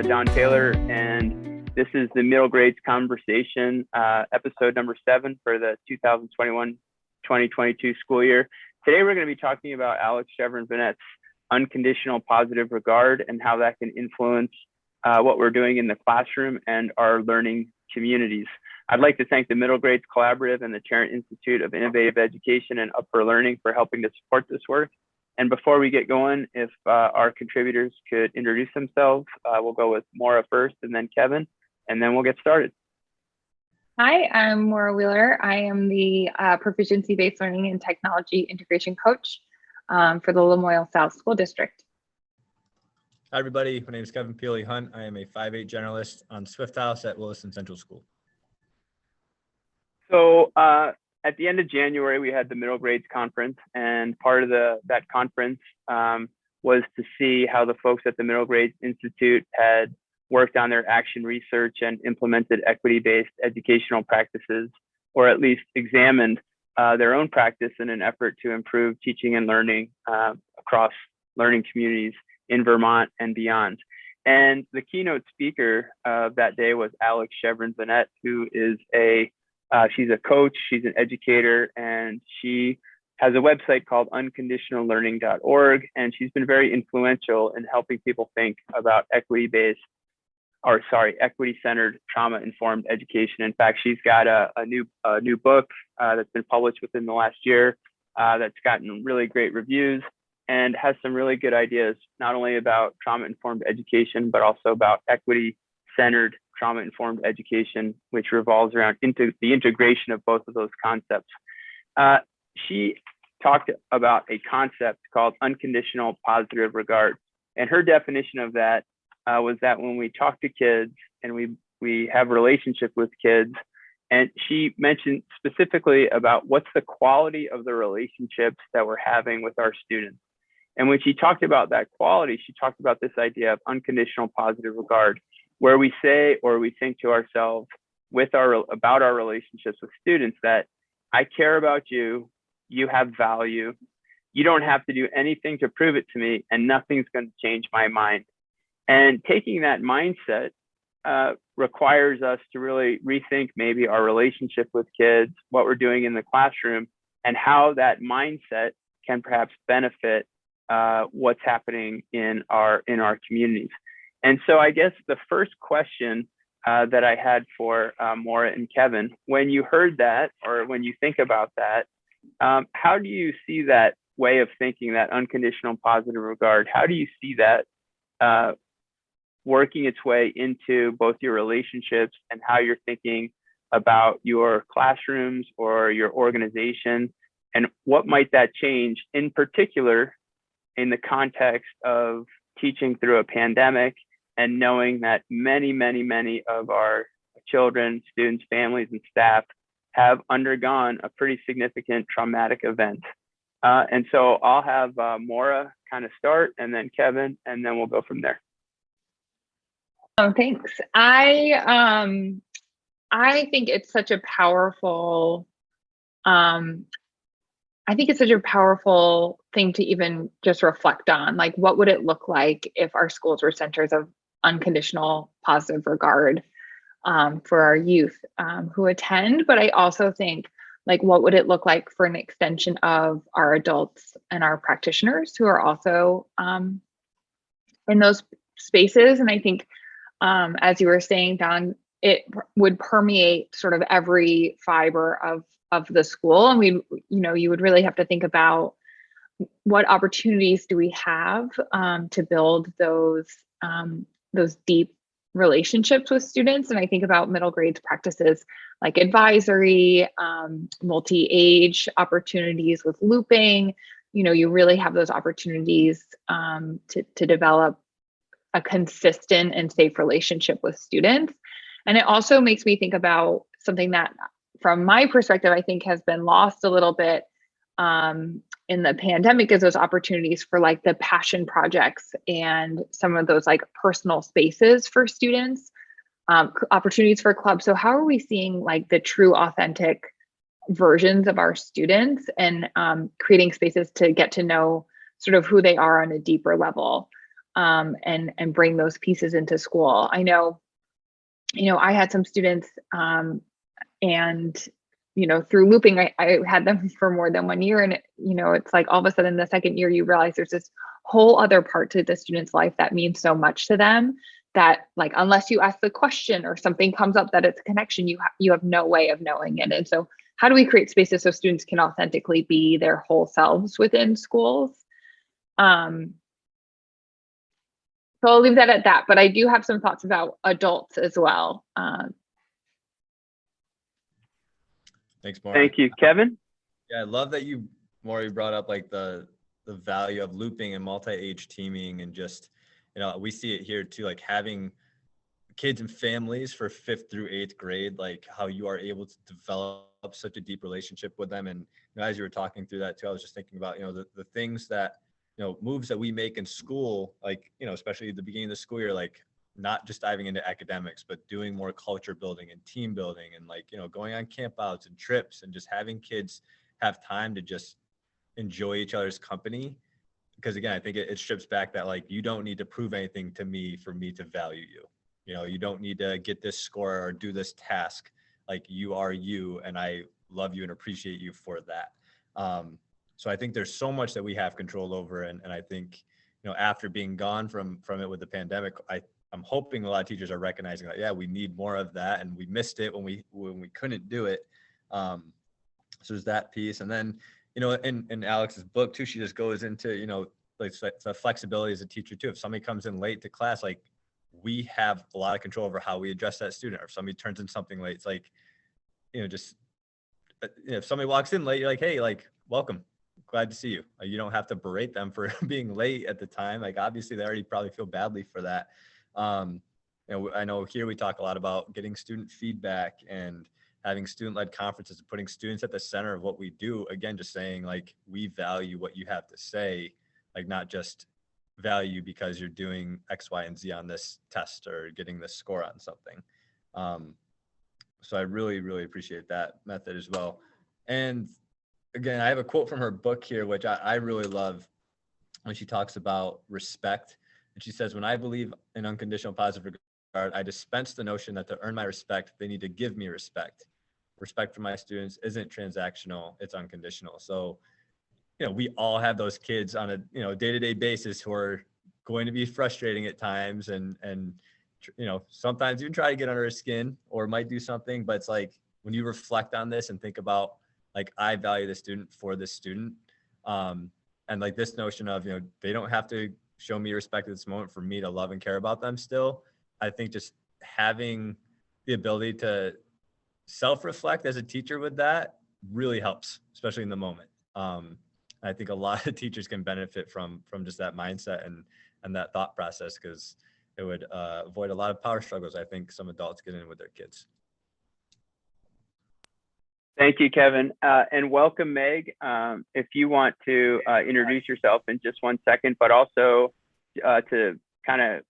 Don Taylor, and this is the Middle Grades Conversation, episode number 7 for the 2021-2022 school year. Today, we're going to be talking about Alex Chevron-Vanette's Unconditional Positive Regard and how that can influence what we're doing in the classroom and our learning communities. I'd like to thank the Middle Grades Collaborative and the Tarrant Institute of Innovative Education and Upper Learning for helping to support this work. And before we get going, if our contributors could introduce themselves, we'll go with Maura first and then Kevin, and then we'll get started. Hi, I'm Maura Wieler. I am the proficiency-based learning and technology integration coach for the Lamoille South School District. Hi, everybody. My name is Kevin Peely-Hunt. I am a 5'8" generalist on Swift House at Williston Central School. So at the end of January, we had the Middle Grades Conference, and part of that conference was to see how the folks at the Middle Grades Institute had worked on their action research and implemented equity-based educational practices, or at least examined their own practice in an effort to improve teaching and learning across learning communities in Vermont and beyond. And the keynote speaker of that day was Alex Chevron-Vanette, who is she's a coach, she's an educator, and she has a website called unconditionallearning.org, and she's been very influential in helping people think about equity-centered trauma-informed education. In fact, she's got a new book that's been published within the last year that's gotten really great reviews and has some really good ideas, not only about trauma-informed education, but also about equity-centered trauma-informed education, which revolves around the integration of both of those concepts. She talked about a concept called unconditional positive regard. And her definition of that was that when we talk to kids and we have a relationship with kids, and she mentioned specifically about what's the quality of the relationships that we're having with our students. And when she talked about that quality, she talked about this idea of unconditional positive regard, where we say or we think to ourselves about our relationships with students that I care about you, you have value, you don't have to do anything to prove it to me, and nothing's going to change my mind. And taking that mindset requires us to really rethink maybe our relationship with kids, what we're doing in the classroom, and how that mindset can perhaps benefit what's happening in our communities. And so I guess the first question that I had for Maura and Kevin, when you heard that, or when you think about that, how do you see that way of thinking, that unconditional positive regard? How do you see that working its way into both your relationships and how you're thinking about your classrooms or your organization? And what might that change, in particular, in the context of teaching through a pandemic and knowing that many, many, many of our children, students, families, and staff have undergone a pretty significant traumatic event? And so I'll have Maura kind of start, and then Kevin, and then we'll go from there. Thanks. I think it's such a powerful thing to even just reflect on, like, what would it look like if our schools were centers of unconditional positive regard for our youth who attend. But I also think, like, what would it look like for an extension of our adults and our practitioners who are also in those spaces? And I think, as you were saying, Don, it would permeate sort of every fiber of the school. And you would really have to think about what opportunities do we have to build those deep relationships with students. And I think about middle grades practices like advisory, multi-age opportunities with looping. You really have those opportunities to develop a consistent and safe relationship with students. And it also makes me think about something that, from my perspective, I think has been lost a little bit in the pandemic, is those opportunities for like the passion projects and some of those like personal spaces for students, opportunities for clubs. So how are we seeing like the true authentic versions of our students and creating spaces to get to know sort of who they are on a deeper level? and bring those pieces into school. I know, I had some students, and through looping, I had them for more than 1 year, and it's like all of a sudden the second year you realize there's this whole other part to the student's life that means so much to them that, like, unless you ask the question or something comes up that it's a connection, you have no way of knowing it. And so how do we create spaces so students can authentically be their whole selves within schools? So I'll leave that at that, but I do have some thoughts about adults as well. Thanks, Maura. Thank you, Kevin. Yeah, I love that Maura, brought up like the value of looping and multi-age teaming, and just, we see it here too, like having kids and families for 5th through 8th grade, like how you are able to develop such a deep relationship with them. And as you were talking through that too, I was just thinking about, the things that, moves that we make in school, like, especially at the beginning of the school year, like not just diving into academics, but doing more culture building and team building, and like, going on campouts and trips, and just having kids have time to just enjoy each other's company. Because again, I think it strips back that, like, you don't need to prove anything to me for me to value you. You don't need to get this score or do this task. Like, you are you, and I love you and appreciate you for that. So I think there's so much that we have control over. And I think, after being gone from it with the pandemic, I'm hoping a lot of teachers are recognizing that, yeah, we need more of that. And we missed it when we couldn't do it. So there's that piece. And then, in Alex's book too, she just goes into, like the flexibility as a teacher too. If somebody comes in late to class, like, we have a lot of control over how we address that student. Or if somebody turns in something late, it's like, just, if somebody walks in late, you're like, hey, like, welcome. Glad to see you. You don't have to berate them for being late at the time. Like, obviously they already probably feel badly for that. I know here we talk a lot about getting student feedback and having student-led conferences, putting students at the center of what we do. Again, just saying, like, we value what you have to say, like, not just value because you're doing X, Y, and Z on this test or getting this score on something. So I really, really appreciate that method as well. And again, I have a quote from her book here, which I really love, when she talks about respect. And she says, when I believe in unconditional positive regard, I dispense the notion that to earn my respect, they need to give me respect. Respect for my students isn't transactional, it's unconditional. So, we all have those kids on a, day-to-day basis who are going to be frustrating at times, and sometimes even try to get under her skin or might do something. But it's like, when you reflect on this and think about, like, I value the student for this student. And like this notion of, they don't have to show me respect at this moment for me to love and care about them still. I think just having the ability to self-reflect as a teacher with that really helps, especially in the moment. I think a lot of teachers can benefit from just that mindset and that thought process, because it would avoid a lot of power struggles I think some adults get in with their kids. Thank you, Kevin. And welcome, Meg. If you want to introduce yourself in just 1 second, but also to kind of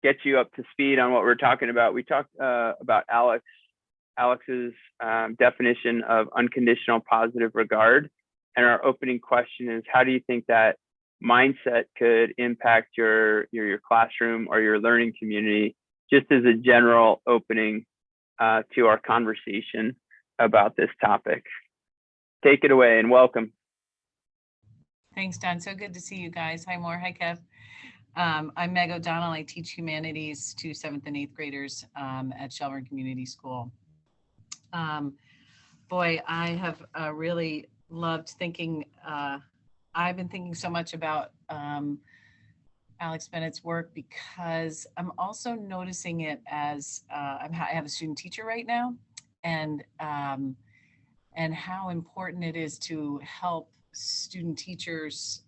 get you up to speed on what we're talking about. We talked about Alex's definition of unconditional positive regard. And our opening question is, how do you think that mindset could impact your classroom or your learning community, just as a general opening to our conversation about this topic? Take it away and welcome. Thanks, Don. So good to see you guys. Hi, Maura. Hi, Kev. I'm Meg O'Donnell. I teach humanities to 7th and 8th graders at Shelburne Community School. Boy, I have really loved thinking. I've been thinking so much about Alex Bennett's work, because I'm also noticing it as I have a student teacher right now, and how important it is to help student teachers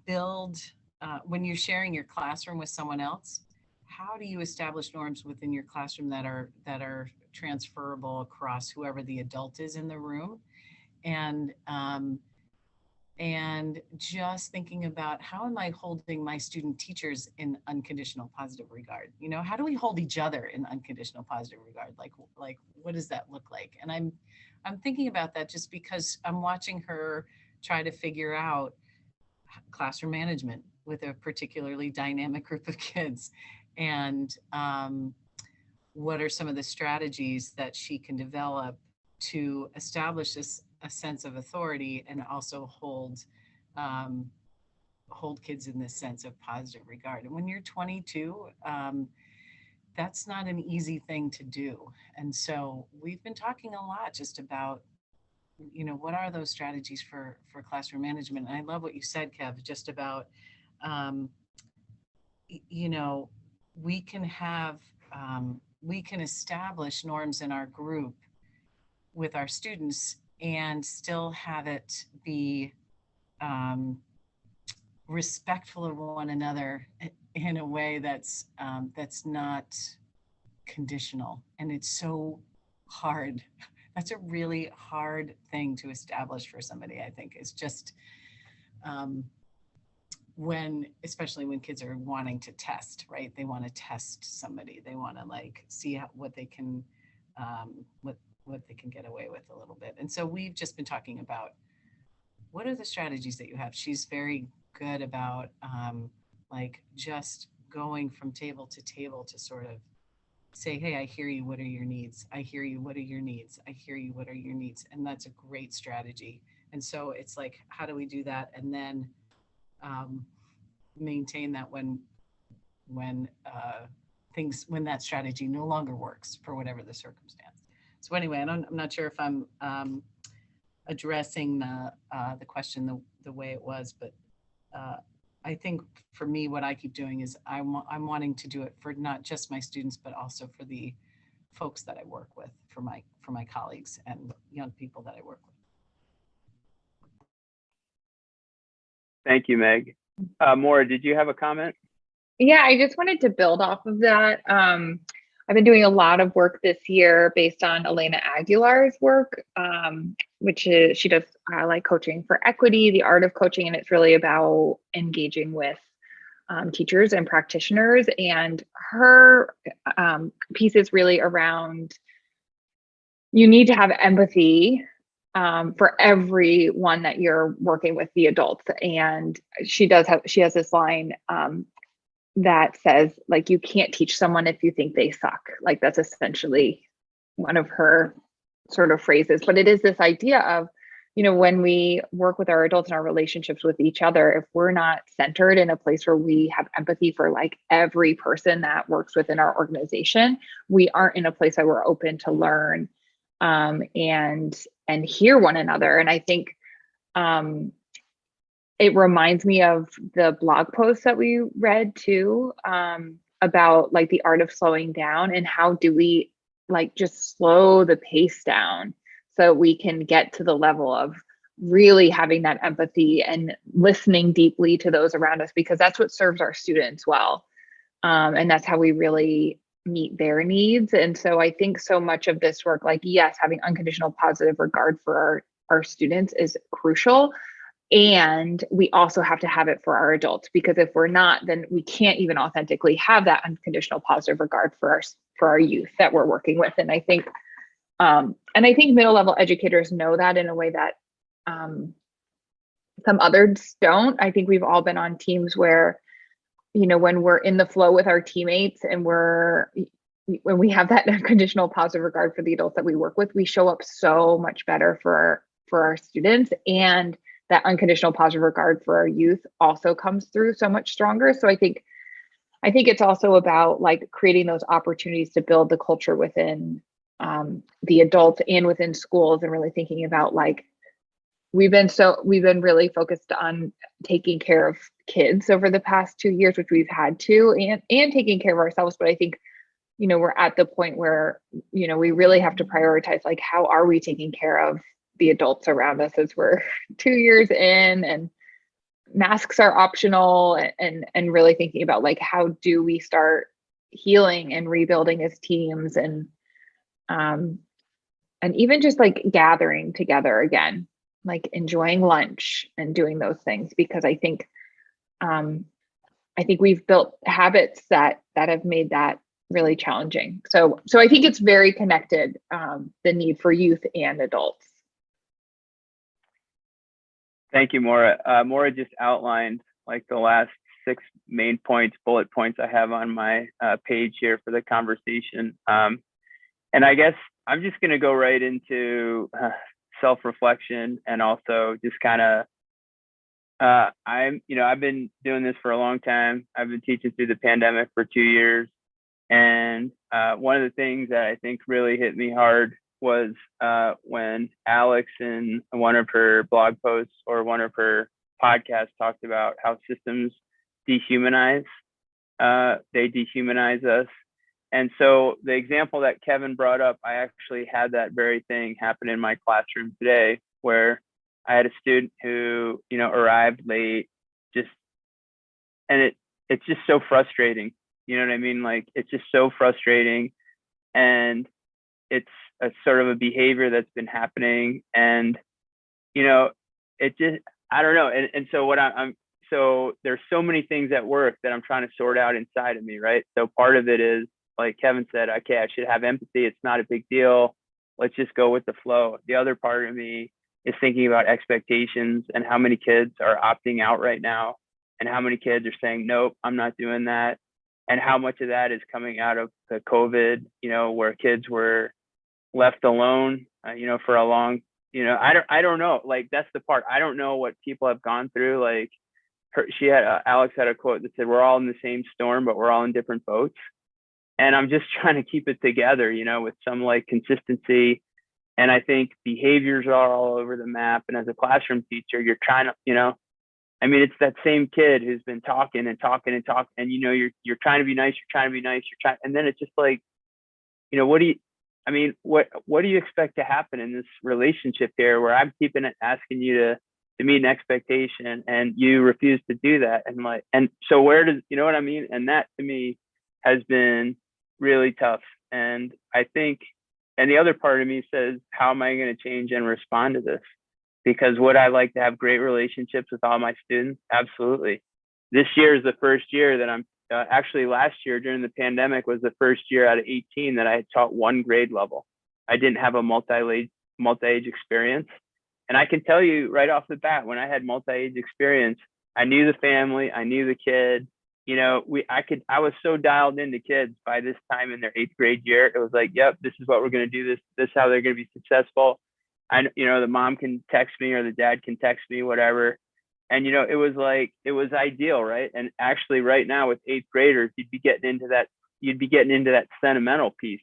build, when you're sharing your classroom with someone else, how do you establish norms within your classroom that are transferable across whoever the adult is in the room? And just thinking about, how am I holding my student teachers in unconditional positive regard? How do we hold each other in unconditional positive regard? Like what does that look like? And I'm thinking about that just because I'm watching her try to figure out classroom management with a particularly dynamic group of kids, and what are some of the strategies that she can develop to establish a sense of authority and also hold kids in this sense of positive regard. And when you're 22, that's not an easy thing to do. And so we've been talking a lot just about, what are those strategies for classroom management? And I love what you said, Kev, just about, we can establish norms in our group with our students and still have it be respectful of one another in a way that's not conditional. And it's so hard. That's a really hard thing to establish for somebody, I think. Is just especially when kids are wanting to test, right? They want to test somebody. They want to see what they can what they can get away with a little bit. And so we've just been talking about, what are the strategies that you have? She's very good about just going from table to table to sort of say, hey, I hear you, what are your needs? I hear you, what are your needs? I hear you, what are your needs? And that's a great strategy. And so it's how do we do that? And then maintain that when that strategy no longer works for whatever the circumstance. So anyway, I'm not sure if I'm addressing the question the way it was, but I think for me, what I keep doing is I'm wanting to do it for not just my students, but also for the folks that I work with, for my colleagues and young people that I work with. Thank you, Meg. Maura, did you have a comment? Yeah, I just wanted to build off of that. I've been doing a lot of work this year based on Elena Aguilar's work, which is, she does coaching for equity, the art of coaching, and it's really about engaging with teachers and practitioners. And her piece is really around, you need to have empathy for everyone that you're working with, the adults. And she has this line that says, you can't teach someone if you think they suck. That's essentially one of her sort of phrases. But it is this idea of, when we work with our adults and our relationships with each other, if we're not centered in a place where we have empathy for every person that works within our organization, we aren't in a place that we're open to learn and hear one another. And I think it reminds me of the blog post that we read too, about the art of slowing down, and how do we just slow the pace down so we can get to the level of really having that empathy and listening deeply to those around us, because that's what serves our students well. And that's how we really meet their needs. And so I think so much of this work, yes, having unconditional positive regard for our students is crucial. And we also have to have it for our adults, because if we're not, then we can't even authentically have that unconditional positive regard for our youth that we're working with. And I think middle level educators know that in a way that some others don't. I think we've all been on teams where, when we're in the flow with our teammates and when we have that unconditional positive regard for the adults that we work with, we show up so much better for our students, and that unconditional positive regard for our youth also comes through so much stronger. So I think it's also about creating those opportunities to build the culture within the adults and within schools, and really thinking about we've been really focused on taking care of kids over the past 2 years, which we've had to, and taking care of ourselves. But I think, we're at the point where, we really have to prioritize, how are we taking care of the adults around us as we're 2 years in and masks are optional, and really thinking about how do we start healing and rebuilding as teams, and even just gathering together again, enjoying lunch and doing those things, because I think we've built habits that have made that really challenging. So I think it's very connected, the need for youth and adults. Thank you, Maura. Maura just outlined the last main points, bullet points I have on my page here for the conversation. And I guess I'm just going to go right into self-reflection, and also just kind of, I've been doing this for a long time. I've been teaching through the pandemic for 2 years. And one of the things that I think really hit me hard was when Alex, in one of her blog posts or one of her podcasts, talked about how systems dehumanize. They dehumanize us. And so the example that Kevin brought up, I actually had that very thing happen in my classroom today, where I had a student who, arrived late, and it's just so frustrating. You know what I mean? Like, it's just so frustrating. And it's a sort of a behavior that's been happening. And, it just, I don't know. And so so there's so many things at work that I'm trying to sort out inside of me, right? So part of it is, like Kevin said, okay, I should have empathy. It's not a big deal. Let's just go with the flow. The other part of me is thinking about expectations and how many kids are opting out right now, and how many kids are saying, nope, I'm not doing that. And how much of that is coming out of the COVID, where kids were left alone, for a long, I don't know. Like, that's the part. I don't know what people have gone through. Like, Alex had a quote that said, we're all in the same storm, but we're all in different boats. And I'm just trying to keep it together, with some like consistency. And I think behaviors are all over the map. And as a classroom teacher, you're trying to, it's that same kid who's been talking and talking and talking, and you're trying to be nice, and then it's just like, what do you expect to happen in this relationship here, where I'm keeping it, asking you to meet an expectation, and you refuse to do that, and so where does, what I mean? And that to me has been really tough. And I think, and the other part of me says, how am I going to change and respond to this? Because would I like to have great relationships with all my students? Absolutely. This year is the first year that I'm, actually last year during the pandemic was the first year out of 18 that I had taught one grade level. I didn't have a multi-age experience. And I can tell you right off the bat, when I had multi-age experience, I knew the family, I knew the kid. I was so dialed into kids by this time in their 8th grade year. It was like, yep, this is what we're going to do. This is how they're going to be successful. The mom can text me, or the dad can text me, whatever. And, it was ideal. Right. And actually right now with 8th graders, you'd be getting into that sentimental piece,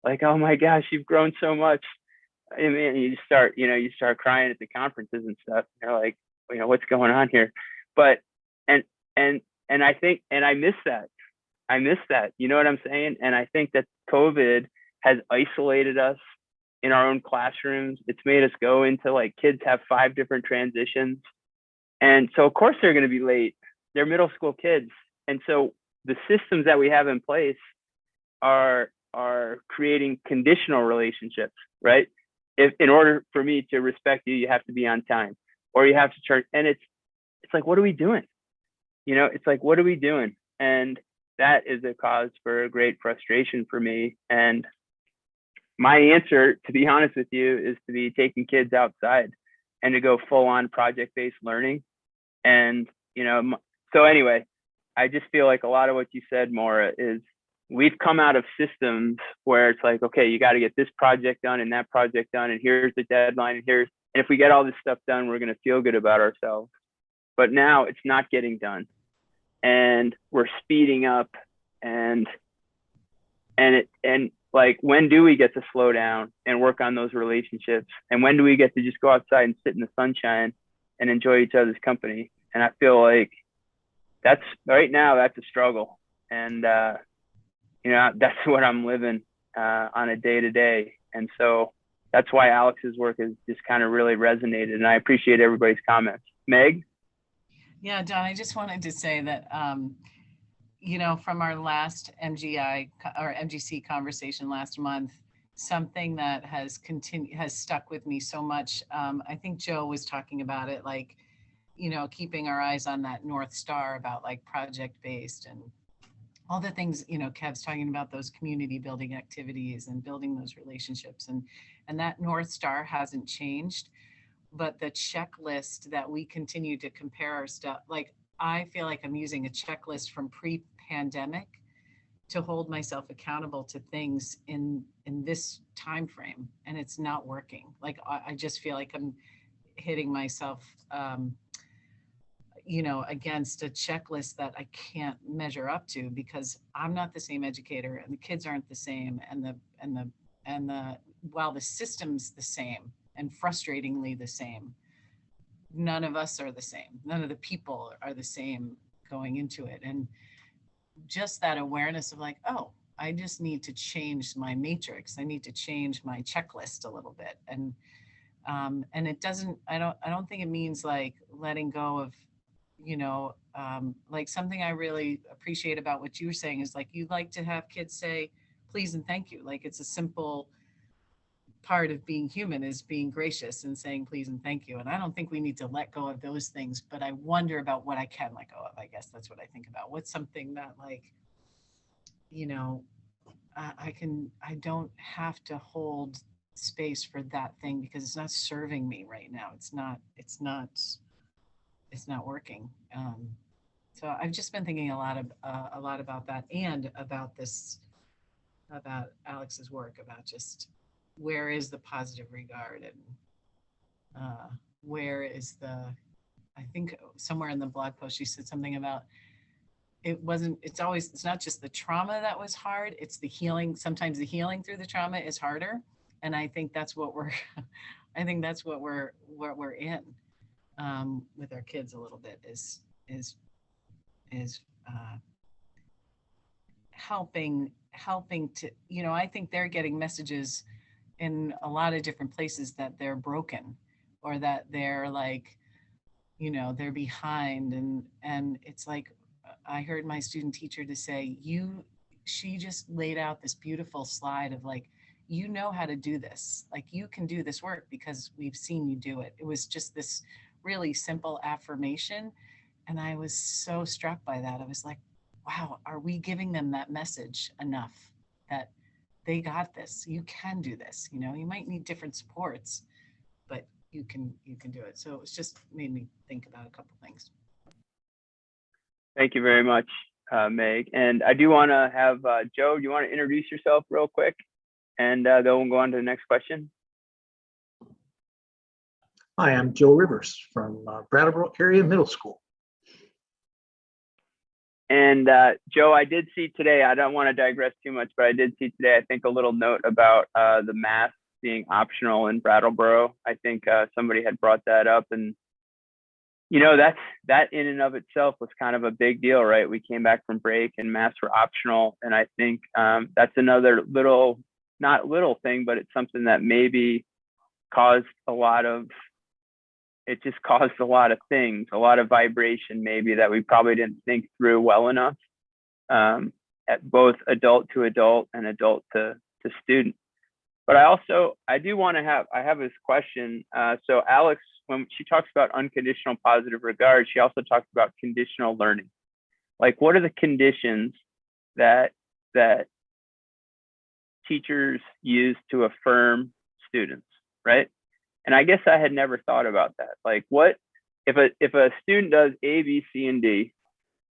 like, oh my gosh, you've grown so much. I mean, you start crying at the conferences and stuff. You're like, what's going on here? But, and I think, and I miss that. You know what I'm saying? And I think that COVID has isolated us in our own classrooms. It's made us go into, like, kids have 5 different transitions. And so of course they're going to be late. They're middle school kids. And so the systems that we have in place are creating conditional relationships, right? If in order for me to respect you, you have to be on time, or you have to charge. And it's like, what are we doing? It's like, what are we doing? And that is a cause for great frustration for me. And my answer, to be honest with you, is to be taking kids outside and to go full on project-based learning. And, so anyway, I just feel like a lot of what you said, Maura, is we've come out of systems where it's like, okay, you got to get this project done and that project done, and here's the deadline, and if we get all this stuff done, we're going to feel good about ourselves. But now it's not getting done, and we're speeding up, and like, when do we get to slow down and work on those relationships? And when do we get to just go outside and sit in the sunshine and enjoy each other's company? And I feel like that's a struggle. And, that's what I'm living on a day to day. And so that's why Alex's work has just kind of really resonated. And I appreciate everybody's comments. Meg? Yeah, John, I just wanted to say that, from our last MGC conversation last month, something that has stuck with me so much. I think Joe was talking about it, like, keeping our eyes on that North Star about, like, project-based and all the things, Kev's talking about, those community building activities and building those relationships, and that North Star hasn't changed, but the checklist that we continue to compare our stuff, like, I feel like I'm using a checklist from pre-pandemic to hold myself accountable to things in this time frame, and it's not working. Like I just feel like I'm hitting myself against a checklist that I can't measure up to, because I'm not the same educator and the kids aren't the same, and the while the system's the same and frustratingly the same, none of us are the same. None of the people are the same going into it. And just that awareness of like, oh, I just need to change my matrix. I need to change my checklist a little bit. And it doesn't, I don't think it means like letting go of, like something I really appreciate about what you were saying is like, you'd like to have kids say, please and thank you. Like it's a simple part of being human, is being gracious and saying please and thank you. And I don't think we need to let go of those things, but I wonder about what I can let go of. I guess that's what I think about. What's something that like, I don't have to hold space for that thing because it's not serving me right now. It's not working. So I've just been thinking a lot about that, and about Alex's work, about just where is the positive regard, and where is I think somewhere in the blog post she said something about it's not just the trauma that was hard, it's the healing. Sometimes the healing through the trauma is harder. And I think that's what we're in with our kids a little bit, is helping to, I think they're getting messages in a lot of different places that they're broken, or that they're like, they're behind. And it's like, I heard my student teacher to say, she just laid out this beautiful slide of like, how to do this. Like you can do this work because we've seen you do it. It was just this really simple affirmation. And I was so struck by that. I was like, wow, are we giving them that message enough that they got this? You can do this. You might need different supports, but you can do it. So it's just made me think about a couple things. Thank you very much, Meg. And I do want to have Joe, do you want to introduce yourself real quick? And then we'll go on to the next question. Hi, I'm Joe Rivers from Brattleboro Area Middle School. And Joe, I did see today, I don't want to digress too much, but I did see today, I think, a little note about the math being optional in Brattleboro. I think somebody had brought that up, and that in and of itself was kind of a big deal, right? We came back from break and masks were optional. And I think that's another not little thing, but it's something that maybe caused a lot of things, a lot of vibration maybe that we probably didn't think through well enough, at both adult to adult and adult to student. But I have this question. So Alex, when she talks about unconditional positive regard, she also talks about conditional learning. Like, what are the conditions that teachers use to affirm students, right? And I guess I had never thought about that. Like, what if a student does A, B, C, and D,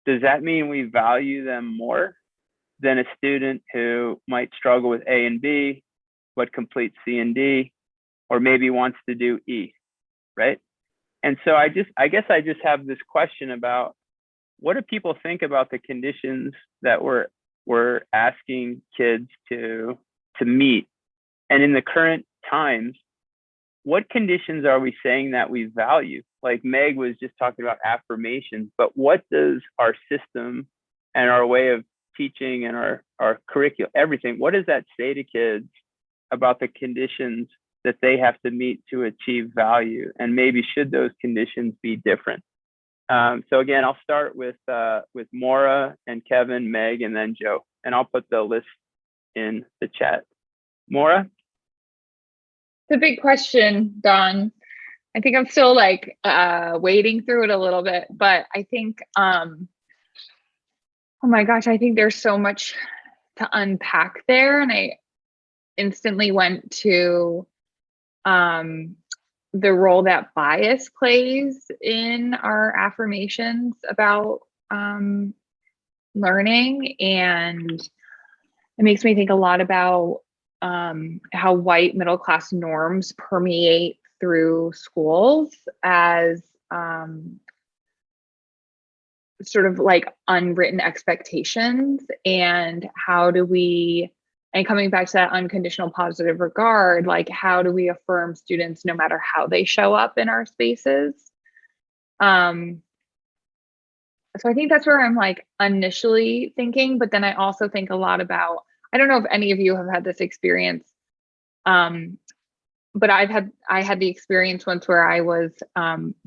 does that mean we value them more than a student who might struggle with A and B, but completes C and D, or maybe wants to do E, right? And so I guess I just have this question about, what do people think about the conditions that we're asking kids to meet? And in the current times, what conditions are we saying that we value? Like Meg was just talking about affirmations, but what does our system and our way of teaching and our curriculum, everything, what does that say to kids about the conditions that they have to meet to achieve value? And maybe should those conditions be different? So again, I'll start with Maura and Kevin, Meg, and then Joe, and I'll put the list in the chat. Maura? It's a big question, Don. I think I'm still like wading through it a little bit, but I think, oh my gosh, I think there's so much to unpack there. And I instantly went to the role that bias plays in our affirmations about learning. And it makes me think a lot about how white middle class norms permeate through schools as sort of like unwritten expectations, and how do we, and coming back to that unconditional positive regard, like how do we affirm students no matter how they show up in our spaces? So I think that's where I'm like initially thinking, but then I also think a lot about, I don't know if any of you have had this experience, but I had the experience once where I was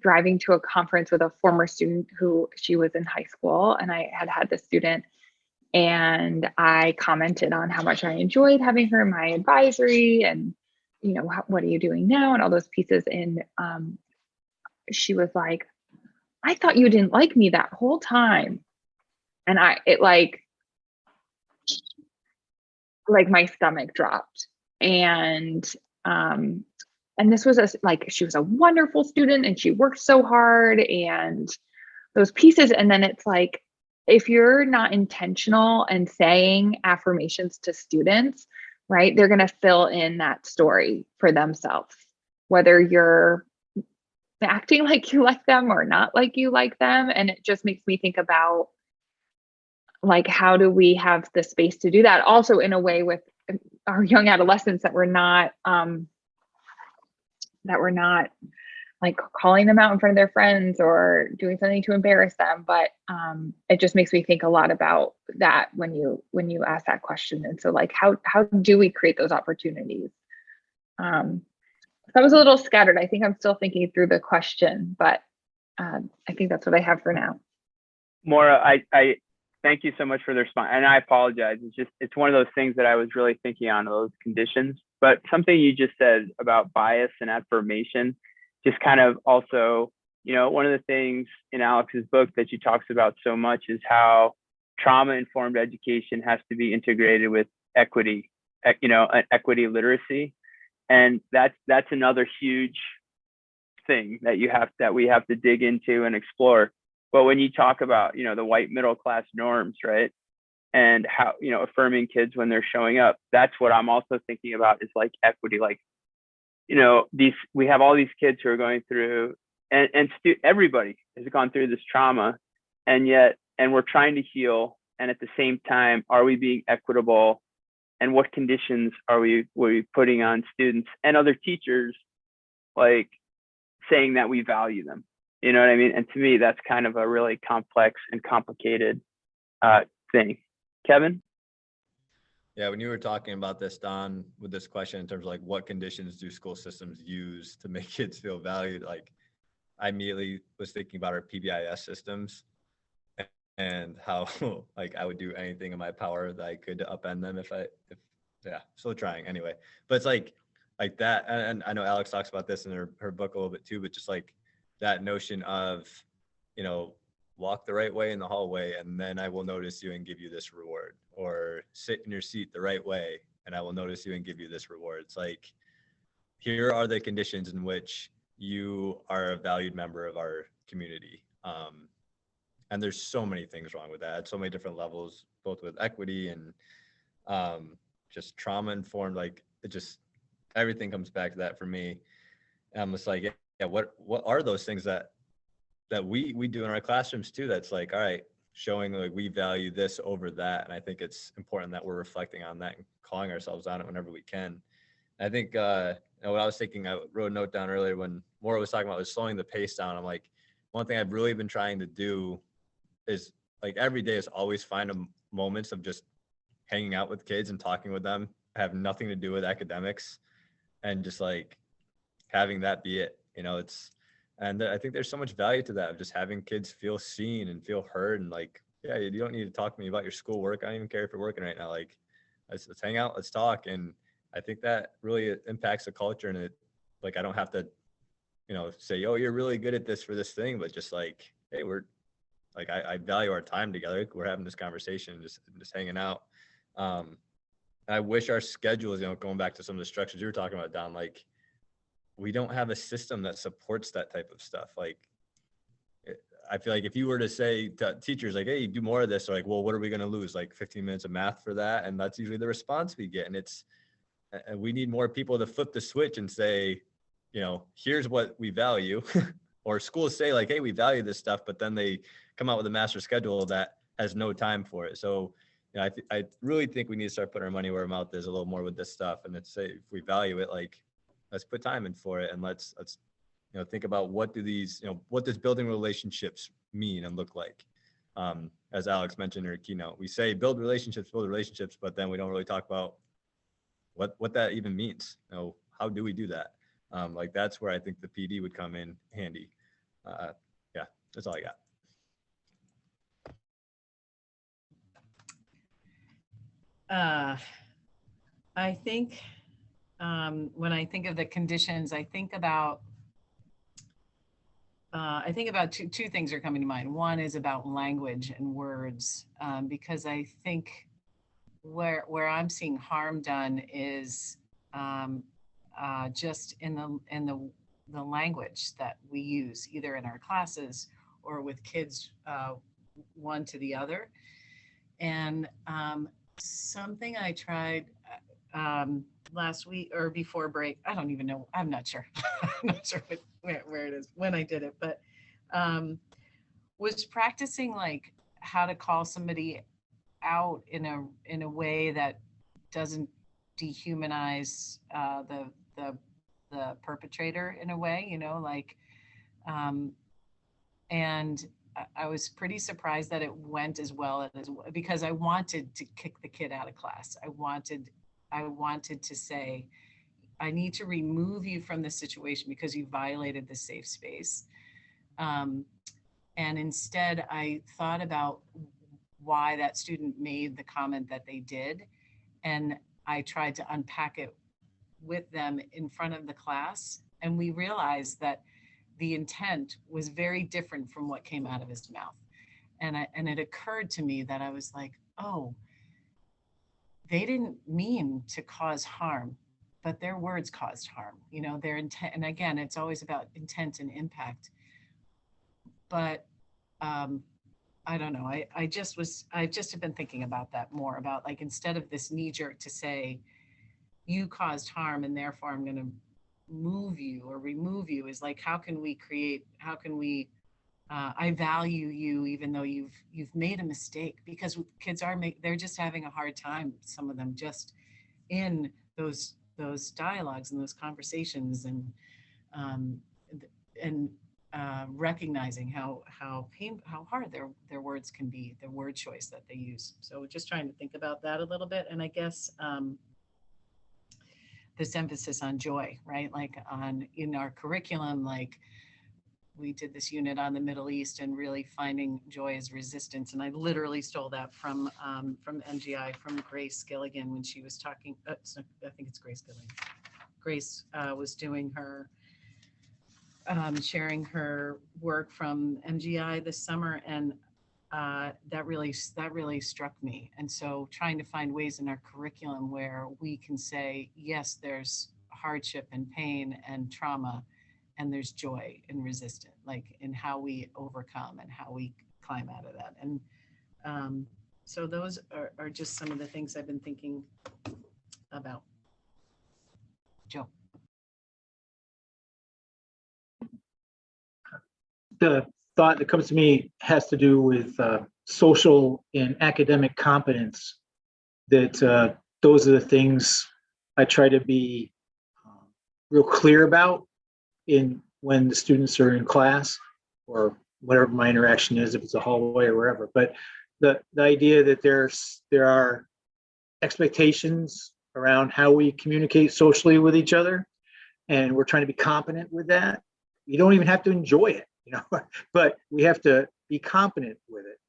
driving to a conference with a former student who, she was in high school, and I had this student, and I commented on how much I enjoyed having her in my advisory, and you know, what are you doing now, and all those pieces. And she was like, I thought you didn't like me that whole time. And it like my stomach dropped. And this was she was a wonderful student, and she worked so hard, and those pieces. And then it's like, if you're not intentional and saying affirmations to students, right, they're going to fill in that story for themselves, whether you're acting like you like them or not like you like them. And it just makes me think about like, how do we have the space to do that also in a way with our young adolescents, that we're not like calling them out in front of their friends or doing something to embarrass them. But it just makes me think a lot about that when you ask that question. And so like, how do we create those opportunities? That was a little scattered. I think I'm still thinking through the question, but I think that's what I have for now. Maura, I thank you so much for the response. And I apologize. It's one of those things that I was really thinking on, those conditions. But something you just said about bias and affirmation, just kind of also, you know, one of the things in Alex's book that she talks about so much is how trauma-informed education has to be integrated with equity, you know, equity literacy. And that's another huge thing that we have to dig into and explore. But when you talk about, you know, the white middle class norms, right, and how, you know, affirming kids when they're showing up, that's what I'm also thinking about, is like equity. Like, you know, we have all these kids who are going through, and everybody has gone through this trauma, and we're trying to heal, and at the same time, are we being equitable? And what conditions are we putting on students and other teachers, like saying that we value them? You know what I mean? And to me, that's kind of a really complex and complicated thing. Kevin? Yeah, when you were talking about this, Don, with this question in terms of like what conditions do school systems use to make kids feel valued, like I immediately was thinking about our PBIS systems and how like I would do anything in my power that I could to upend them if still trying anyway. But it's like that, and I know Alex talks about this in her book a little bit too, but just like that notion of, you know, walk the right way in the hallway and then I will notice you and give you this reward, or sit in your seat the right way and I will notice you and give you this reward. It's like, here are the conditions in which you are a valued member of our community. And there's so many things wrong with that, so many different levels, both with equity and just trauma informed. Like it just, everything comes back to that for me. And I'm just like, yeah, what are those things that we do in our classrooms too? That's like, all right, showing like we value this over that. And I think it's important that we're reflecting on that and calling ourselves on it whenever we can. I think you know, what I was thinking, I wrote a note down earlier when Maura was talking about was slowing the pace down. I'm like, one thing I've really been trying to do is like every day is always find moments of just hanging out with kids and talking with them, have nothing to do with academics, and just like having that be it. You know, and I think there's so much value to that, of just having kids feel seen and feel heard, and like, yeah, you don't need to talk to me about your schoolwork. I don't even care if you're working right now. Like, let's hang out, let's talk. And I think that really impacts the culture. And it, like, I don't have to, you know, say, oh, you're really good at this for this thing, but just like, hey, we're like, I value our time together. We're having this conversation, just hanging out. I wish our schedules, you know, going back to some of the structures you were talking about, Don, like we don't have a system that supports that type of stuff. Like, I feel like if you were to say to teachers like, hey, do more of this, they're like, well, what are we going to lose? Like 15 minutes of math for that? And that's usually the response we get. And we need more people to flip the switch and say, you know, here's what we value. Or schools say like, hey, we value this stuff, but then they come out with a master schedule that has no time for it. So, you know, I really think we need to start putting our money where our mouth is a little more with this stuff. And it's say, if we value it, like, let's put time in for it. And let's, you know, think about what does building relationships mean and look like? As Alex mentioned in her keynote, we say build relationships, but then we don't really talk about what that even means. You know, how do we do that? Like, that's where I think the PD would come in handy. Yeah, that's all I got. I think when I think of the conditions, I think about two things are coming to mind. One is about language and words, because I think where I'm seeing harm done is just in the language that we use, either in our classes or with kids one to the other. And something I tried last week or before break, I don't even know, I'm not sure. I'm not sure where it is when I did it, but was practicing like how to call somebody out in a way that doesn't dehumanize the perpetrator in a way, you know, like, and I was pretty surprised that it went as well because I wanted to kick the kid out of class. I wanted to say, I need to remove you from this situation because you violated the safe space. And instead I thought about why that student made the comment that they did. And I tried to unpack it with them in front of the class. And we realized that the intent was very different from what came out of his mouth. And it occurred to me that I was like, oh, they didn't mean to cause harm, but their words caused harm, you know, their intent. And again, it's always about intent and impact. But I don't know. I've just have been thinking about that more, about like, instead of this knee jerk to say, you caused harm and therefore I'm going to move you or remove you, is like, how can we I value you even though you've made a mistake, because kids they're just having a hard time, some of them, just in those dialogues and those conversations, and recognizing how hard their words can be, the word choice that they use. So just trying to think about that a little bit. And I guess this emphasis on joy, right? Like in our curriculum, like we did this unit on the Middle East and really finding joy as resistance. And I literally stole that from MGI, from Grace Gilligan, when she was talking, I think it's Grace Gilligan. Grace was doing her, sharing her work from MGI this summer. And that really struck me. And so trying to find ways in our curriculum where we can say, yes, there's hardship and pain and trauma, and there's joy and resistance, like in how we overcome and how we climb out of that. And so those are just some of the things I've been thinking about. Joe. The thought that comes to me has to do with social and academic competence, that those are the things I try to be real clear about when the students are in class, or whatever my interaction is, if it's a hallway or wherever. But the idea that there are expectations around how we communicate socially with each other, and we're trying to be competent with that. You don't even have to enjoy it, you know, but we have to be competent with it.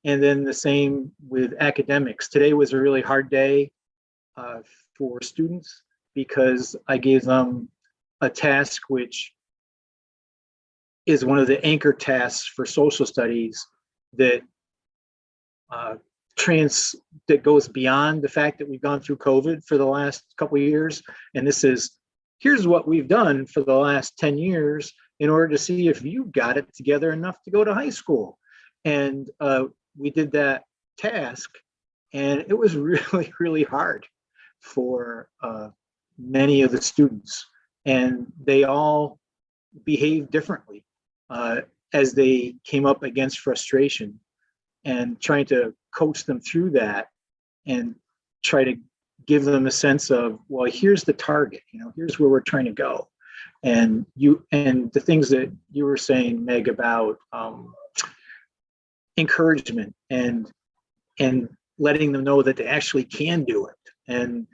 And then the same with academics. Today was a really hard day for students because I gave them a task which is one of the anchor tasks for social studies that goes beyond the fact that we've gone through COVID for the last couple of years. And this is here's what we've done for the last 10 years in order to see if you got it together enough to go to high school. And we did that task, and it was really, really hard for many of the students. And they all behaved differently as they came up against frustration, and trying to coach them through that and try to give them a sense of, well, here's the target, here's where we're trying to go. And the things that you were saying, Meg, about encouragement and letting them know that they actually can do it. And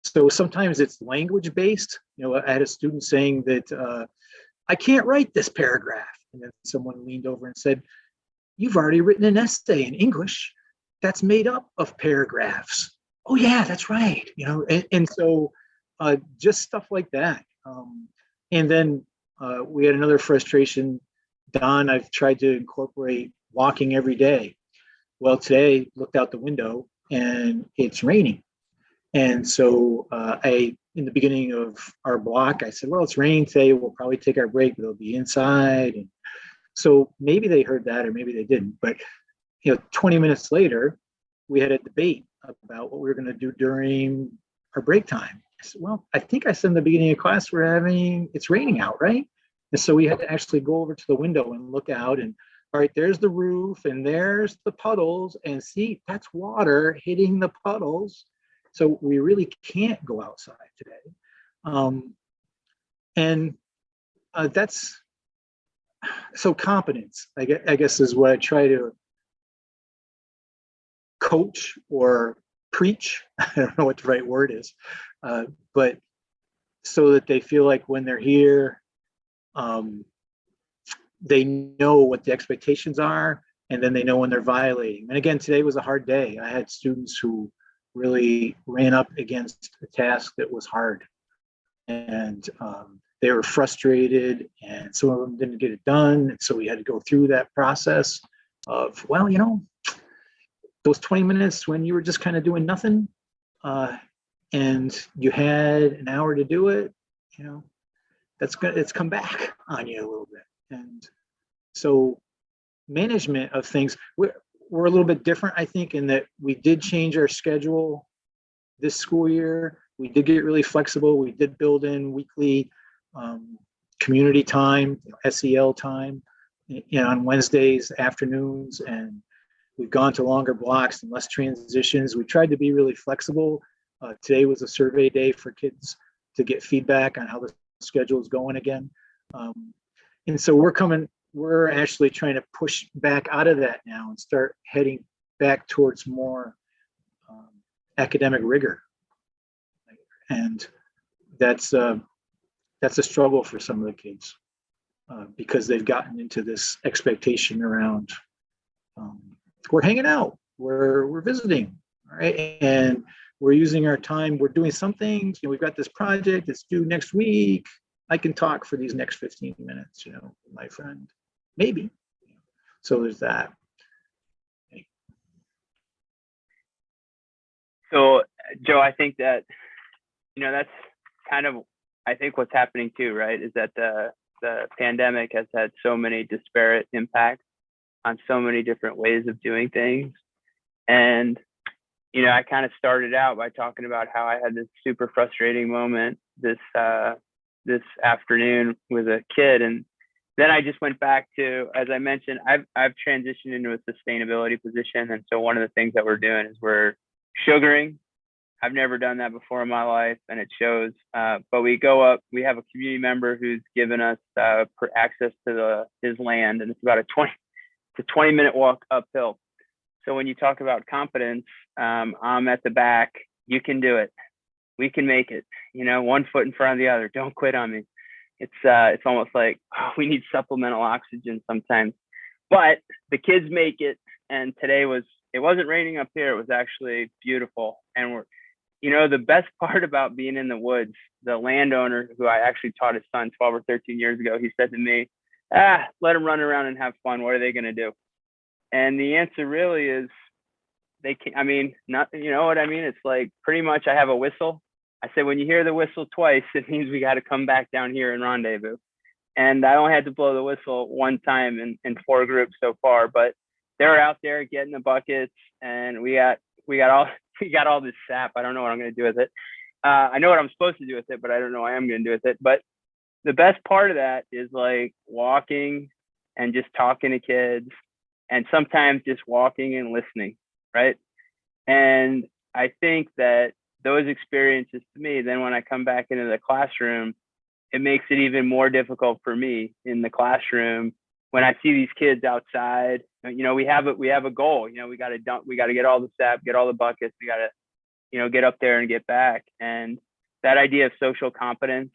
so sometimes it's language based. I had a student saying that I can't write this paragraph. And then someone leaned over and said, you've already written an essay in English that's made up of paragraphs. Oh yeah, that's right. And so just stuff like that. And then we had another frustration. Don, I've tried to incorporate walking every day. Well, today looked out the window and it's raining. And so in the beginning of our block, I said, well, it's raining today. We'll probably take our break, but it'll be inside. And so maybe they heard that or maybe they didn't. But 20 minutes later, we had a debate about what we were going to do during our break time. I said, well, I think I said in the beginning of class, it's raining out, right? And so we had to actually go over to the window and look out, and all right, there's the roof and there's the puddles, and see, that's water hitting the puddles. So we really can't go outside today. And that's, so competence, I guess is what I try to coach or preach. I don't know what the right word is, but so that they feel like when they're here, they know what the expectations are, and then they know when they're violating. And again, today was a hard day. I had students who really ran up against a task that was hard, and they were frustrated, and some of them didn't get it done. And so we had to go through that process of, well, those 20 minutes when you were just kind of doing nothing, and you had an hour to do it, it's come back on you a little bit. And so management of things, we're a little bit different, I think, in that we did change our schedule this school year. We did get really flexible. We did build in weekly community time, SEL time, on Wednesdays afternoons, and we've gone to longer blocks and less transitions. We tried to be really flexible. Today was a survey day for kids to get feedback on how the schedule is going again. And so we're actually trying to push back out of that now and start heading back towards more academic rigor. And that's a struggle for some of the kids because they've gotten into this expectation around we're hanging out, we're visiting, all right, and we're using our time, we're doing some things, we've got this project, it's due next week, I can talk for these next 15 minutes, my friend, maybe. So there's that. So Joe, I think that, that's kind of, I think what's happening too, right, is that the pandemic has had so many disparate impacts on so many different ways of doing things. And, I kind of started out by talking about how I had this super frustrating moment this afternoon with a kid. And then I just went back to, as I mentioned, I've transitioned into a sustainability position. And so one of the things that we're doing is we're sugaring. I've never done that before in my life, and it shows. But we go up, we have a community member who's given us access to his land, and it's about a 20-minute walk uphill. So when you talk about competence, I'm at the back. You can do it. We can make it. 1 foot in front of the other. Don't quit on me. It's almost like we need supplemental oxygen sometimes. But the kids make it. And today it wasn't raining up here. It was actually beautiful. And the best part about being in the woods, the landowner who I actually taught his son 12 or 13 years ago, he said to me, let them run around and have fun. What are they going to do? And the answer really is they can, not, you know what I mean? It's like pretty much I have a whistle I said, when you hear the whistle twice, it means we got to come back down here and rendezvous. And I only had to blow the whistle one time in 4 groups so far, but they were out there getting the buckets, and we got all this sap. I don't know what I'm going to do with it. I know what I'm supposed to do with it, but I don't know what I'm going to do with it. But the best part of that is like walking and just talking to kids, and sometimes just walking and listening, right? And I think that those experiences to me, then when I come back into the classroom, it makes it even more difficult for me in the classroom when I see these kids outside. You know, we have a goal. You know, we got to get all the sap, get all the buckets. We got to, you know, get up there and get back. And that idea of social competence,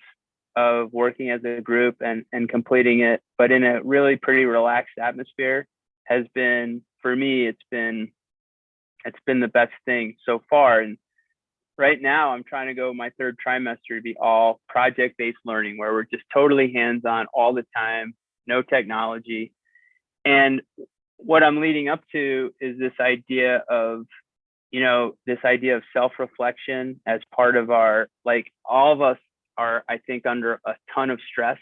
of working as a group and completing it, but in a really pretty relaxed atmosphere, has been, for me, it's been the best thing so far. And right now I'm trying to go my 3rd trimester to be all project-based learning, where we're just totally hands-on all the time, no technology. And what I'm leading up to is this idea of, you know, this idea of self-reflection as part of our, like, all of us are, I think, under a ton of stress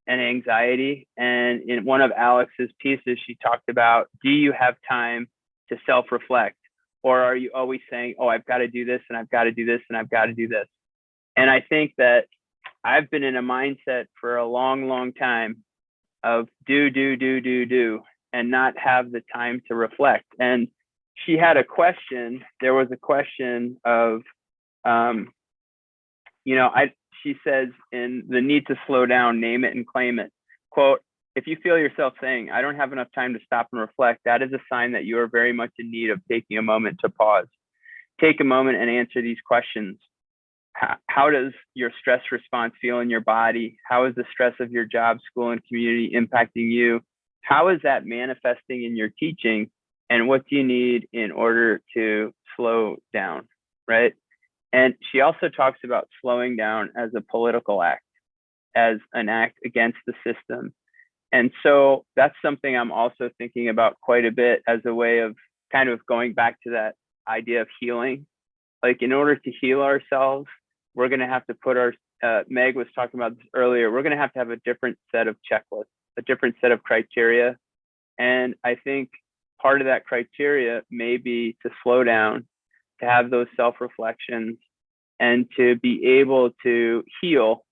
and anxiety. And in one of Alex's pieces, she talked about, do you have time to self-reflect? Or are you always saying, oh, I've got to do this, and I've got to do this, and I've got to do this? And I think that I've been in a mindset for a long, long time of do, and not have the time to reflect. And she had a question. There was a question of, you know, she says, in the need to slow down, name it and claim it. Quote, if you feel yourself saying, I don't have enough time to stop and reflect, that is a sign that you are very much in need of taking a moment to pause. Take a moment and answer these questions. How does your stress response feel in your body? How is the stress of your job, school, and community impacting you? How is that manifesting in your teaching? And what do you need in order to slow down, right? And she also talks about slowing down as a political act, as an act against the system. And so that's something I'm also thinking about quite a bit, as a way of kind of going back to that idea of healing. Like, in order to heal ourselves, we're going to have to put Meg was talking about this earlier, we're going to have a different set of checklists, a different set of criteria. And I think part of that criteria may be to slow down, to have those self-reflections, and to be able to heal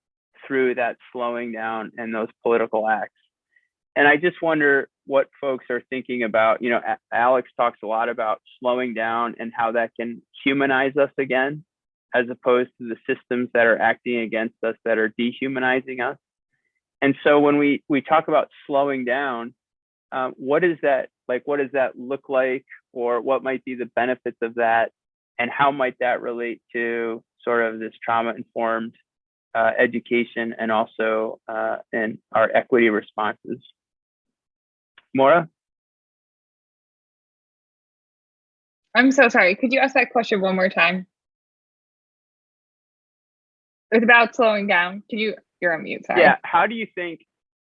through that slowing down and those political acts. And I just wonder what folks are thinking about. You know, Alex talks a lot about slowing down and how that can humanize us again, as opposed to the systems that are acting against us, that are dehumanizing us. And so when we talk about slowing down, what is that like? What does that look like? Or what might be the benefits of that? And how might that relate to sort of this trauma-informed education, and also in our equity responses? Maura? I'm so sorry. Could you ask that question one more time? It's about slowing down. You're on mute, sorry. Yeah, how do you think,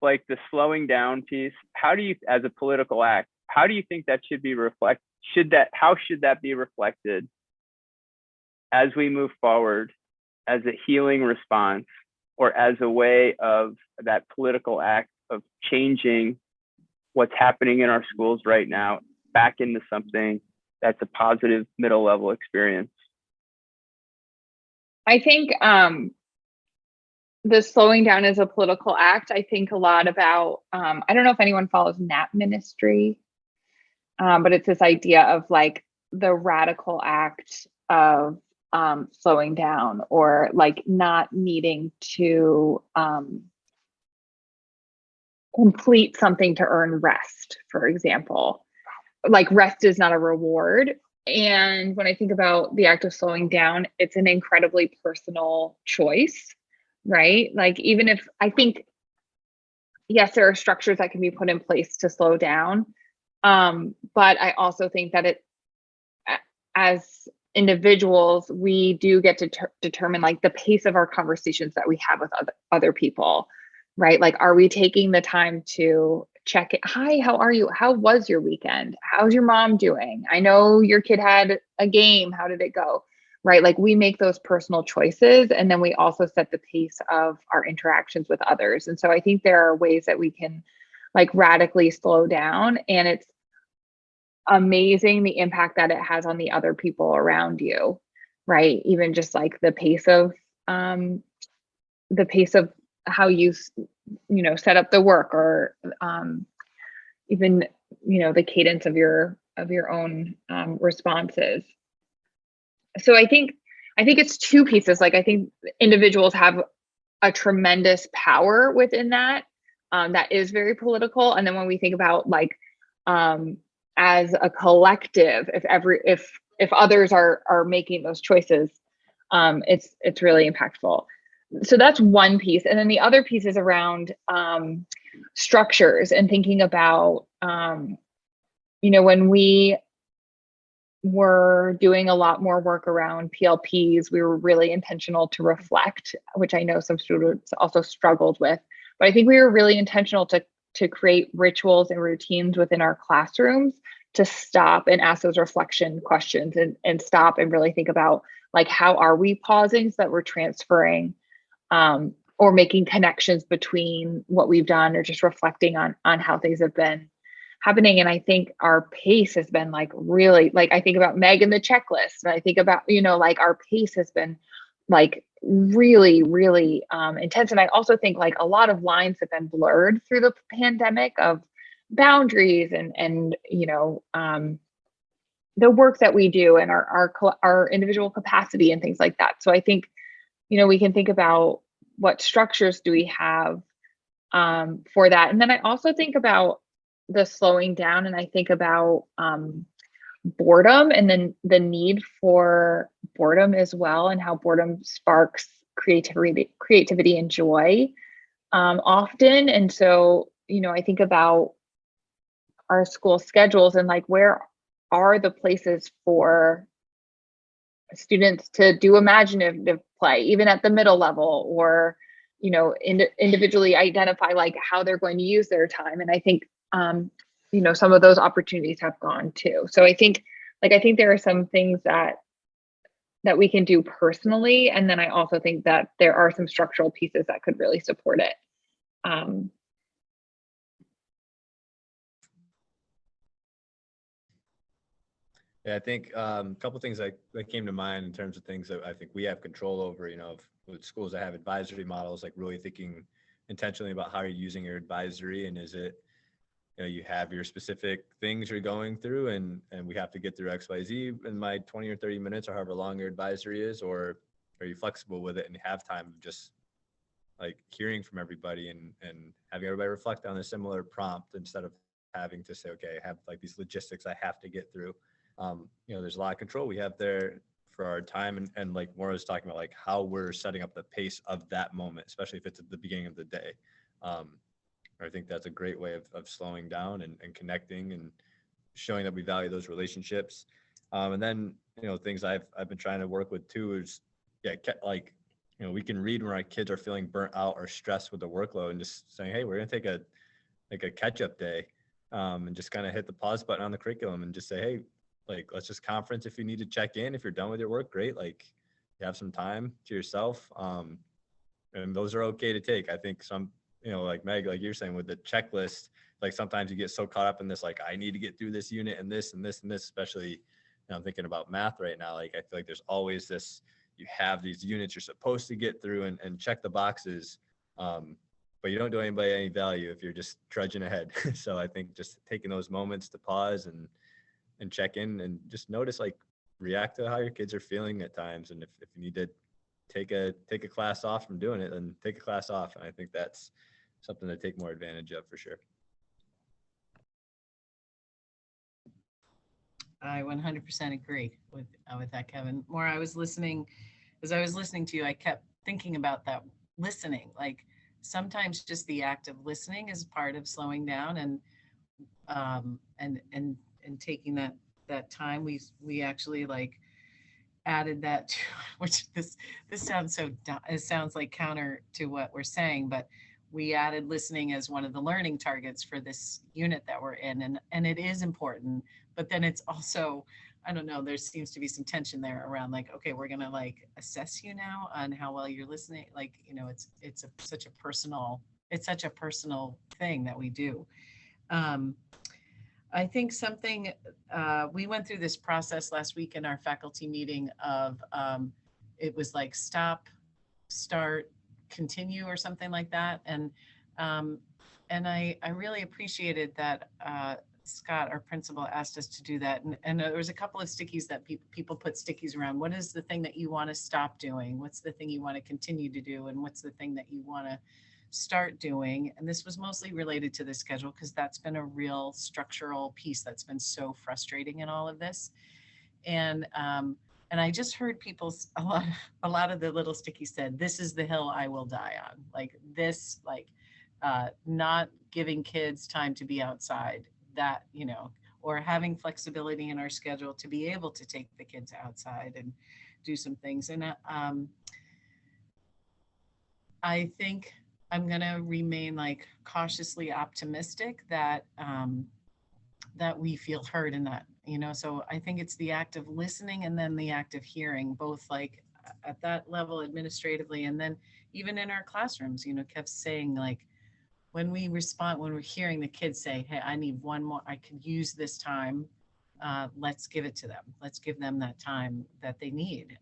like, the slowing down piece, how do you, as a political act, how do you think that should be reflected? How should that be reflected as we move forward, as a healing response, or as a way of that political act of changing what's happening in our schools right now back into something that's a positive middle level experience? I think the slowing down is a political act. I think a lot about, I don't know if anyone follows Nap Ministry, but it's this idea of like the radical act of slowing down, or like not needing to complete something to earn rest, for example. Like, rest is not a reward. And when I think about the act of slowing down, it's an incredibly personal choice, right? Like, even if I think, yes, there are structures that can be put in place to slow down. But I also think that as individuals, we do get to determine like the pace of our conversations that we have with other people, right? Like, are we taking the time to check it? Hi, how are you? How was your weekend? How's your mom doing? I know your kid had a game. How did it go? right? Like we make those personal choices, and then we also set the pace of our interactions with others. And so I think there are ways that we can like radically slow down, and it's amazing the impact that it has on the other people around you, right? Even just like the pace of how you set up the work, or even the cadence of your own responses. So I think it's two pieces. Like I think individuals have a tremendous power within that, that is very political. And then when we think about like as a collective, if others are making those choices, it's really impactful. So that's one piece. And then the other piece is around structures and thinking about, when we were doing a lot more work around PLPs, we were really intentional to reflect, which I know some students also struggled with. But I think we were really intentional to create rituals and routines within our classrooms to stop and ask those reflection questions, and stop and really think about like, how are we pausing so that we're transferring or making connections between what we've done, or just reflecting on how things have been happening. And I think our pace has been like really, like I think about Meg and the checklist, and I think about, like our pace has been like really, really intense. And I also think like a lot of lines have been blurred through the pandemic of boundaries and the work that we do, and our individual capacity and things like that. So I think, we can think about what structures do we have for that. And then I also think about the slowing down, and I think about boredom, and then the need for boredom as well, and how boredom sparks creativity and joy often. And so, I think about our school schedules, and like, where are the places for students to do imaginative play, even at the middle level, or individually identify like how they're going to use their time. And I think some of those opportunities have gone too. So I think there are some things that we can do personally, and then I also think that there are some structural pieces that could really support it. Yeah, I think a couple of things that came to mind in terms of things that I think we have control over, with schools that have advisory models, like really thinking intentionally about how you're using your advisory, and is it, you have your specific things you're going through, and we have to get through XYZ in my 20 or 30 minutes, or however long your advisory is, or are you flexible with it and have time of just like hearing from everybody and having everybody reflect on a similar prompt, instead of having to say, okay, I have like these logistics I have to get through. There's a lot of control we have there for our time, and like Maura was talking about, like how we're setting up the pace of that moment, especially if it's at the beginning of the day. I think that's a great way of slowing down and connecting and showing that we value those relationships. And then, things I've been trying to work with too is, we can read when our kids are feeling burnt out or stressed with the workload, and just saying, hey, we're going to take a catch-up day, and just kind of hit the pause button on the curriculum and just say, hey, like, let's just conference if you need to check in. If you're done with your work, great. Like, you have some time to yourself. And those are okay to take. I think some, like Meg, like you're saying with the checklist, like sometimes you get so caught up in this, like, I need to get through this unit and this and this and this, especially, I'm thinking about math right now. Like, I feel like there's always this, you have these units you're supposed to get through and check the boxes. But you don't do anybody any value if you're just trudging ahead. So I think just taking those moments to pause and check in and just notice, like, react to how your kids are feeling at times. And if you need to take a class off from doing it, then take a class off. And I think that's something to take more advantage of for sure. I 100% agree with that, Kevin. Maura, as I was listening to you, I kept thinking about that listening. Like, sometimes just the act of listening is part of slowing down, and taking that time. We actually like added that to, which this sounds it sounds like counter to what we're saying, but we added listening as one of the learning targets for this unit that we're in, and it is important. But then it's also I don't know, there seems to be some tension there around like, okay, we're gonna like assess you now on how well you're listening. Like, you know, such a personal thing that we do. I think something, we went through this process last week in our faculty meeting of, it was like stop, start, continue or something like that. And I really appreciated that Scott, our principal, asked us to do that. And there was a couple of stickies that people put stickies around. What is the thing that you want to stop doing? What's the thing you want to continue to do? And what's the thing that you want to start doing? And this was mostly related to the schedule because that's been a real structural piece that's been so frustrating in all of this. And I just heard people, a lot of the little stickies said, this is the hill I will die on. Like this, like not giving kids time to be outside, that, you know, or having flexibility in our schedule to be able to take the kids outside and do some things. And I think I'm going to remain like cautiously optimistic that that we feel heard in that, you know. So I think it's the act of listening and then the act of hearing, both like at that level administratively and then even in our classrooms, you know, kept saying like, when we respond, when we're hearing the kids say, hey, I need one more, I could use this time, let's give it to them. Let's give them that time that they need.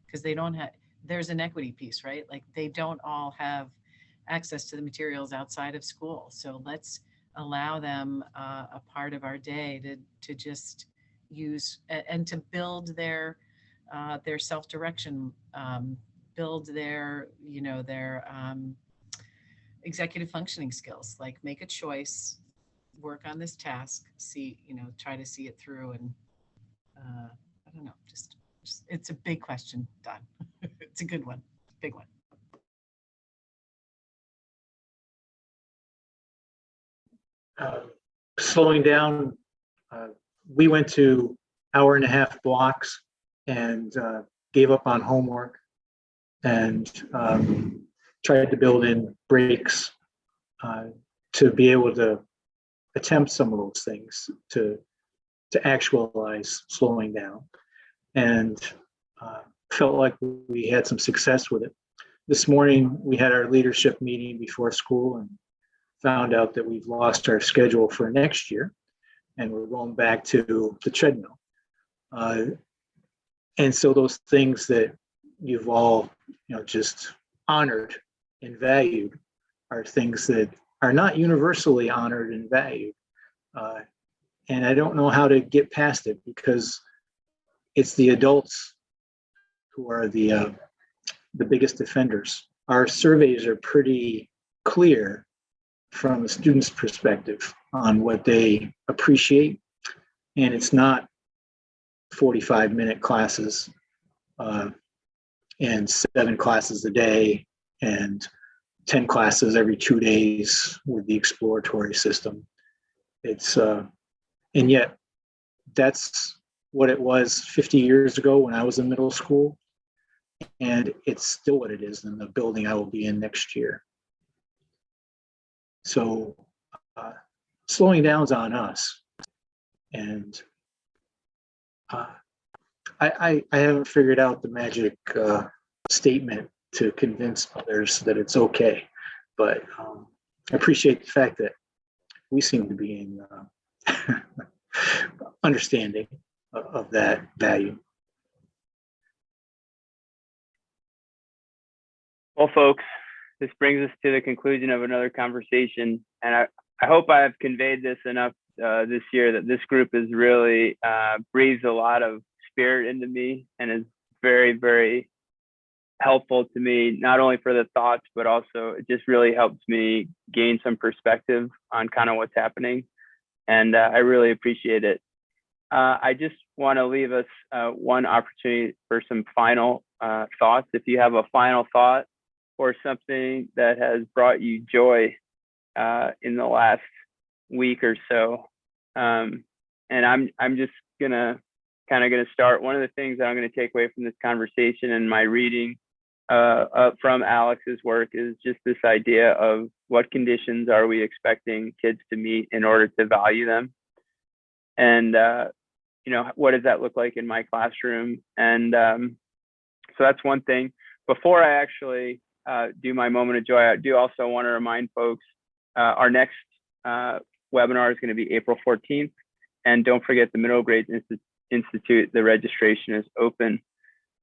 Because they don't have, there's an equity piece, right? Like they don't all have access to the materials outside of school. So let's allow them a part of our day to just use and to build their self-direction, build their, you know, their executive functioning skills, like make a choice, work on this task, see, you know, try to see it through. And I don't know, just it's a big question, Don. It's a good one, big one. Slowing down, we went to 1.5 blocks and gave up on homework and tried to build in breaks to be able to attempt some of those things, to actualize slowing down, and felt like we had some success with it. This morning, we had our leadership meeting before school and found out that we've lost our schedule for next year, and we're going back to the treadmill. And so those things that you've all, you know, just honored and valued are things that are not universally honored and valued. And I don't know how to get past it because it's the adults who are the biggest offenders. Our surveys are pretty clear from the student's perspective on what they appreciate. And it's not 45-minute classes and 7 classes a day and 10 classes every 2 days with the exploratory system. It's and yet that's what it was 50 years ago when I was in middle school, and it's still what it is in the building I will be in next year. So slowing down is on us, and I haven't figured out the magic statement to convince others that it's okay, but I appreciate the fact that we seem to be in understanding of that value. Well, folks, this brings us to the conclusion of another conversation, and I hope I have conveyed this enough this year that this group has really breathes a lot of spirit into me and is very, very helpful to me, not only for the thoughts, but also it just really helps me gain some perspective on kind of what's happening. And I really appreciate it. I just want to leave us one opportunity for some final thoughts. If you have a final thought or something that has brought you joy in the last week or so, and I'm just gonna start. One of the things that I'm going to take away from this conversation and my reading from Alex's work is just this idea of what conditions are we expecting kids to meet in order to value them. And what does that look like in my classroom? And so that's one thing. Before I actually do my moment of joy, I do also want to remind folks our next webinar is going to be April 14th. And don't forget the Middle Grades Institute, the registration is open.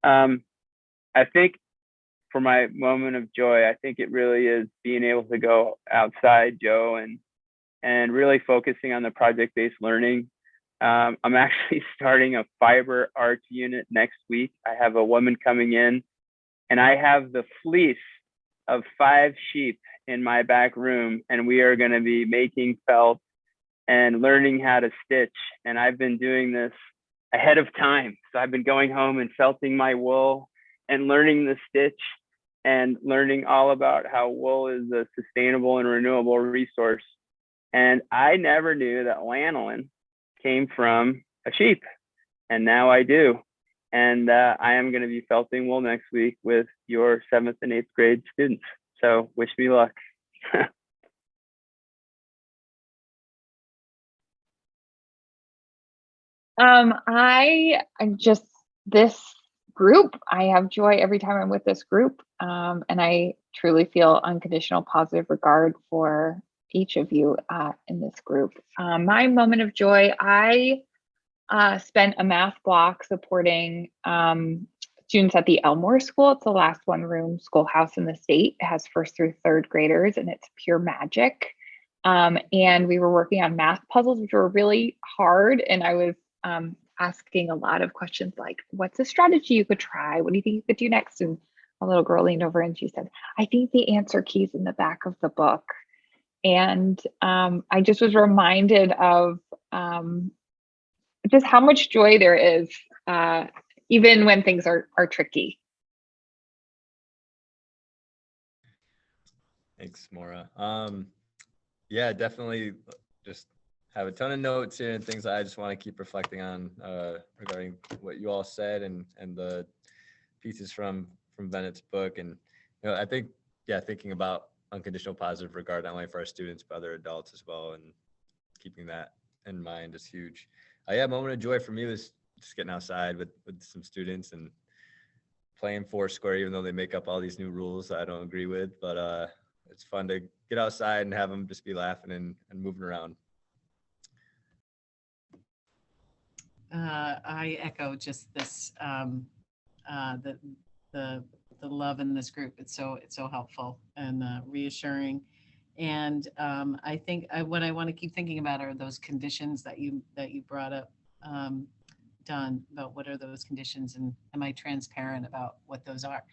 I think for my moment of joy, I think it really is being able to go outside, Joe, and really focusing on the project-based learning. I'm actually starting a fiber arts unit next week. I have a woman coming in, and I have the fleece of 5 sheep in my back room, and we are going to be making felt and learning how to stitch. And I've been doing this ahead of time. So I've been going home and felting my wool and learning the stitch and learning all about how wool is a sustainable and renewable resource. And I never knew that lanolin came from a sheep, and now I do. And I am going to be felting wool next week with your 7th and 8th grade students. So wish me luck. I'm just this group. I have joy every time I'm with this group. And I truly feel unconditional positive regard for each of you in this group. My moment of joy, I spent a math block supporting students at the Elmore School. It's the last one-room schoolhouse in the state. It has 1st through 3rd graders, and it's pure magic. And we were working on math puzzles, which were really hard. And I was asking a lot of questions like, what's a strategy you could try? What do you think you could do next? And a little girl leaned over and she said, I think the answer key's in the back of the book. And I just was reminded of just how much joy there is, even when things are tricky. Thanks, Maura. Yeah, definitely just have a ton of notes here and things that I just want to keep reflecting on regarding what you all said and the pieces from Bennett's book. And I think, thinking about unconditional positive regard, not only for our students, but other adults as well. And keeping that in mind is huge. Moment of joy for me was just getting outside with some students and playing Foursquare, even though they make up all these new rules that I don't agree with. But it's fun to get outside and have them just be laughing and moving around. I echo just this, the love in this group. It's so helpful and reassuring. And I think what I want to keep thinking about are those conditions that you brought up, Don, about what are those conditions and am I transparent about what those are?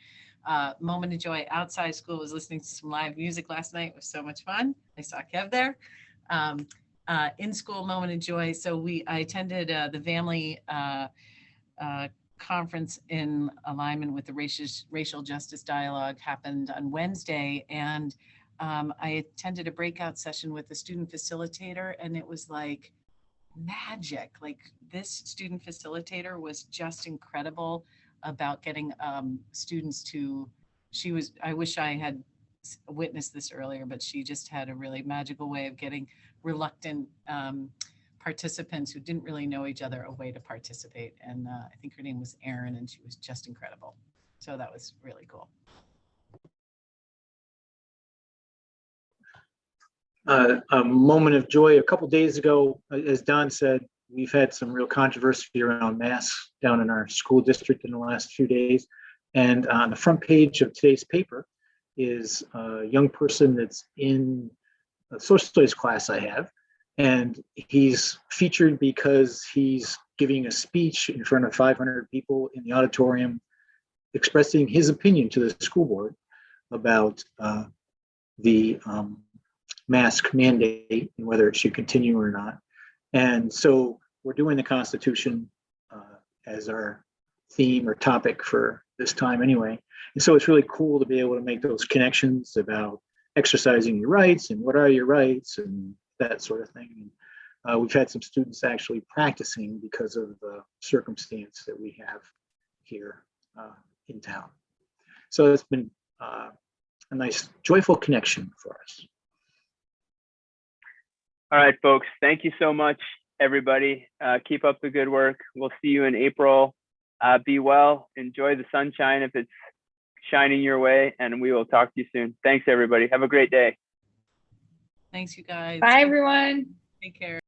Moment of joy outside school was listening to some live music last night. It was so much fun. I saw Kev there. In school moment of joy. So I attended the family conference in alignment with the racial justice dialogue happened on Wednesday. And I attended a breakout session with the student facilitator, and it was like magic. Like, this student facilitator was just incredible about getting students to, I wish I had witnessed this earlier, but she just had a really magical way of getting reluctant participants who didn't really know each other a way to participate. And I think her name was Erin, and she was just incredible. So that was really cool. A moment of joy. A couple days ago, as Don said, we've had some real controversy around masks down in our school district in the last few days. And on the front page of today's paper is a young person that's in a social studies class I have. And he's featured because he's giving a speech in front of 500 people in the auditorium, expressing his opinion to the school board about the mask mandate and whether it should continue or not. And so we're doing the Constitution as our theme or topic for this time anyway. And so it's really cool to be able to make those connections about exercising your rights and what are your rights and that sort of thing. And we've had some students actually practicing because of the circumstance that we have here in town. So it's been a nice, joyful connection for us. All right, folks, thank you so much. everybody. Keep up the good work. We'll see you in April. Be well. Enjoy the sunshine if it's shining your way, and we will talk to you soon. Thanks, everybody. Have a great day. Thanks, you guys. Bye, everyone. Take care.